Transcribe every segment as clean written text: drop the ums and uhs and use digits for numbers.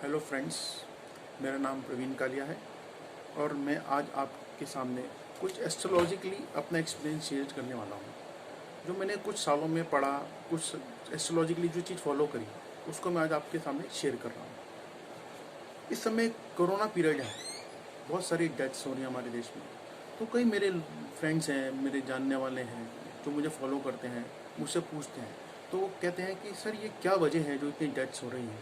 Hello friends, मेरा नाम प्रवीण कालिया है और मैं आज आपके सामने कुछ एस्ट्रोलॉजिकली अपना एक्सपीरियंस शेयर करने वाला हूँ। जो मैंने कुछ सालों में पढ़ा, कुछ एस्ट्रोलॉजिकली जो चीज़ फॉलो करी, उसको मैं आज आपके सामने शेयर कर रहा हूँ। इस समय कोरोना पीरियड है, बहुत सारी डेथ्स हो रही हैं हमारे देश में। तो कई मेरे फ्रेंड्स हैं, मेरे जानने वाले हैं जो मुझे फॉलो करते हैं, मुझसे पूछते हैं, तो वो कहते हैं कि सर ये क्या वजह है जो इतनी डेथ्स हो रही हैं,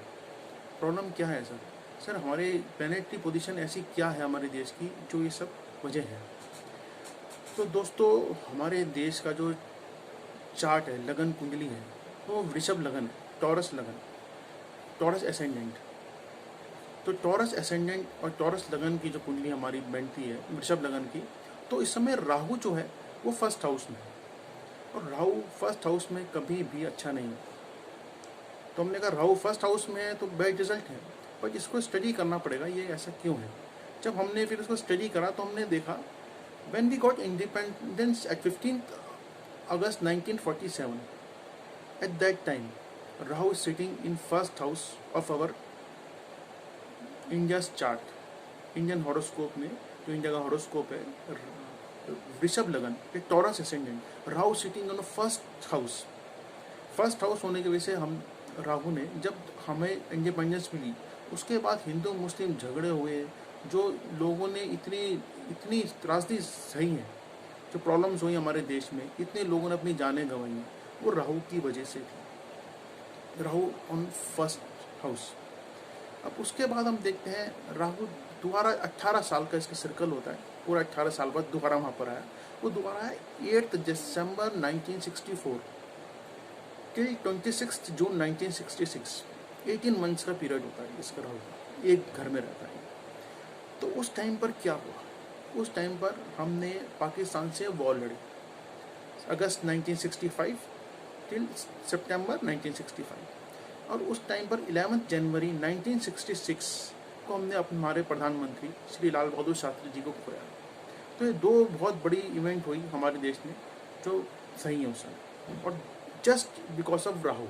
प्रॉब्लम क्या है सर? सर हमारे प्लेनेट की पोजीशन ऐसी क्या है हमारे देश की जो ये सब वजह है? तो दोस्तों, हमारे देश का जो चार्ट है, लगन कुंडली है, वो वृषभ लगन है, टॉरस लगन, टॉरस एसेंडेंट। तो टॉरस एसेंडेंट और टॉरस लगन की जो कुंडली हमारी बनती है वृषभ लगन की, तो इस समय राहु जो है वो फर्स्ट हाउस में है, और राहु फर्स्ट हाउस में कभी भी अच्छा नहीं है। तो हमने कहा राहु फर्स्ट हाउस में है तो बैड रिजल्ट है, पर इसको स्टडी करना पड़ेगा, ये ऐसा क्यों है। जब हमने फिर उसको स्टडी करा तो हमने देखा, when we got independence at 15 August 1947, at that time Rahu is sitting in first house of our India's chart. Indian horoscope में जो इंडिया का हॉरोस्कोप है, वृषभ लगन, एक Taurus ascendant, Rahu sitting on first house. First house होने की वजह से हम राहु ने, जब हमें इंडिपेंडेंस मिली उसके बाद हिंदू मुस्लिम झगड़े हुए, जो लोगों ने इतनी त्रासदी सही है, जो प्रॉब्लम्स हुई हमारे देश में, इतने लोगों ने अपनी जानें गंवाई हैं, वो राहु की वजह से थी। Rahu on first house. अब उसके बाद हम देखते हैं राहु दोबारा 18 साल का इसका सर्कल होता है, पूरा 18 साल बाद दोबारा वहाँ पर आया। वो दोबारा है 8 दिसंबर 1964 टिल 26 जून 1966। 18 मंथ्स का पीरियड होता है इसका राहु का, एक घर में रहता है। तो उस टाइम पर क्या हुआ? उस टाइम पर हमने पाकिस्तान से वॉर लड़ी, अगस्त 1965 टिल सितंबर 1965। और उस टाइम पर 11 जनवरी 1966 को हमने हमारे प्रधानमंत्री श्री लाल बहादुर शास्त्री जी को खोया। तो ये दो बहुत बड़ी इवेंट हुई हमारे देश में जो सही है उस समय, और जस्ट बिकॉज ऑफ राहु।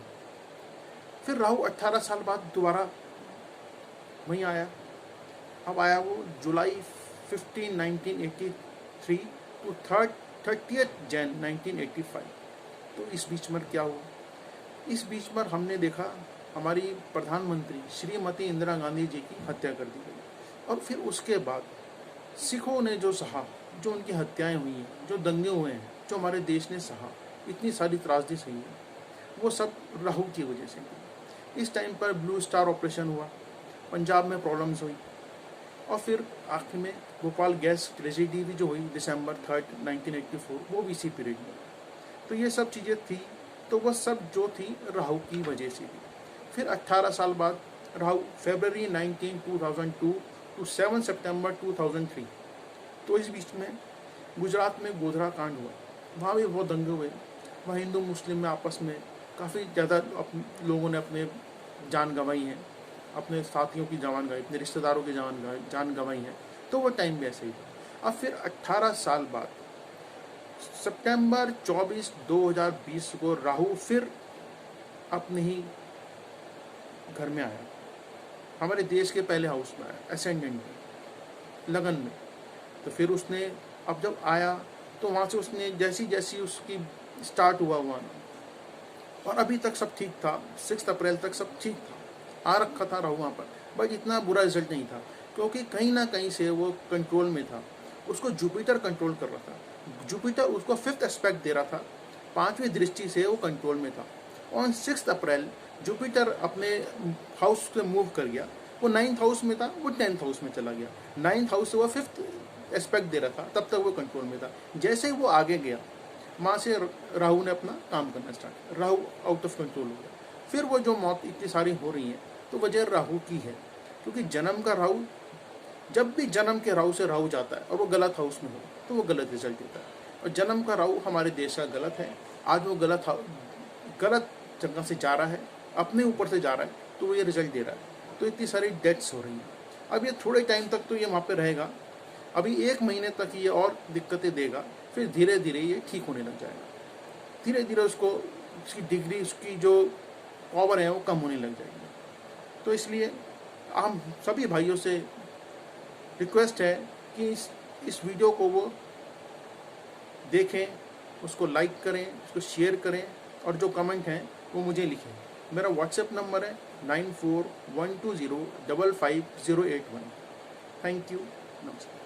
फिर राहु 18 साल बाद दोबारा वहीं आया। अब आया वो जुलाई 15 1983 टू 30 जन 1985। तो इस बीच में क्या हुआ? इस बीच में हमने देखा हमारी प्रधानमंत्री श्रीमती इंदिरा गांधी जी की हत्या कर दी गई, और फिर उसके बाद सिखों ने जो सहा, जो उनकी हत्याएं हुई हैं, जो दंगे हुए हैं, जो हमारे देश ने सहा, इतनी सारी त्रासदी सही है, वो सब राहु की वजह से हुई। इस टाइम पर ब्लू स्टार ऑपरेशन हुआ, पंजाब में प्रॉब्लम्स हुई, और फिर आखिर में भोपाल गैस ट्रेजेडी भी जो हुई दिसंबर 3 1984, वो भी इसी पीरियड में। तो ये सब चीज़ें थी, तो वह सब जो थी राहु की वजह से थी। फिर 18 साल बाद राहु फरवरी 19 2002 टू 7 सितंबर 2003। तो इस बीच में गुजरात में गोधरा कांड हुआ, वहाँ भी बहुत दंगे हुए। वहाँ हिंदू मुस्लिम में आपस में काफ़ी ज़्यादा लोगों ने अपने जान गंवाई है, अपने साथियों की जान गंवाई, अपने रिश्तेदारों की जान गंवाई है। तो वो टाइम भी ऐसे ही था। अब फिर 18 साल बाद सितंबर 24 2020 को राहु फिर अपने ही घर में आया, हमारे देश के पहले हाउस में आया, एसेंडेंट में, लगन में। तो फिर उसने, अब जब आया तो वहाँ से उसने जैसी जैसी उसकी स्टार्ट हुआ ना, और अभी तक सब ठीक था, 6 अप्रैल तक सब ठीक था, आ रखा था राहु वहाँ पर, बट इतना बुरा रिजल्ट नहीं था, क्योंकि कहीं ना कहीं से वो कंट्रोल में था। उसको जुपिटर कंट्रोल कर रहा था, जुपिटर उसको 5th एस्पेक्ट दे रहा था, 5वीं दृष्टि से वो कंट्रोल में था। ऑन 6 अप्रैल जुपिटर अपने हाउस से मूव कर गया, वो 9th हाउस में था, वो 10th हाउस में चला गया। 9th हाउस से वो 5th एस्पेक्ट दे रहा था, तब तक वो कंट्रोल में था। जैसे ही वो आगे गया, वहाँ से राहु ने अपना काम करना स्टार्ट किया, राहु आउट ऑफ कंट्रोल हो गया। फिर वो जो मौत इतनी सारी हो रही है, तो वजह राहु की है, क्योंकि जन्म का राहु, जब भी जन्म के राहु से राहु जाता है और वो गलत हाउस में हो तो वो गलत रिजल्ट देता है। और जन्म का राहु हमारे देश का गलत है, आज वो गलत जगह से जा रहा है, अपने ऊपर से जा रहा है, तो वो ये रिजल्ट दे रहा है। तो इतनी सारी डेथ्स हो रही हैं। अब ये थोड़े टाइम तक तो ये वहाँ पे रहेगा, अभी 1 महीने तक ये और दिक्कतें देगा, फिर धीरे धीरे ये ठीक होने लग जाएगा। धीरे धीरे उसको, उसकी डिग्री, उसकी जो पावर है वो कम होने लग जाएगी। तो इसलिए हम सभी भाइयों से रिक्वेस्ट है कि इस वीडियो को वो देखें, उसको लाइक करें, उसको शेयर करें और जो कमेंट हैं वो मुझे लिखें। मेरा व्हाट्सएप नंबर है 9412055081। थैंक यू, नमस्कार।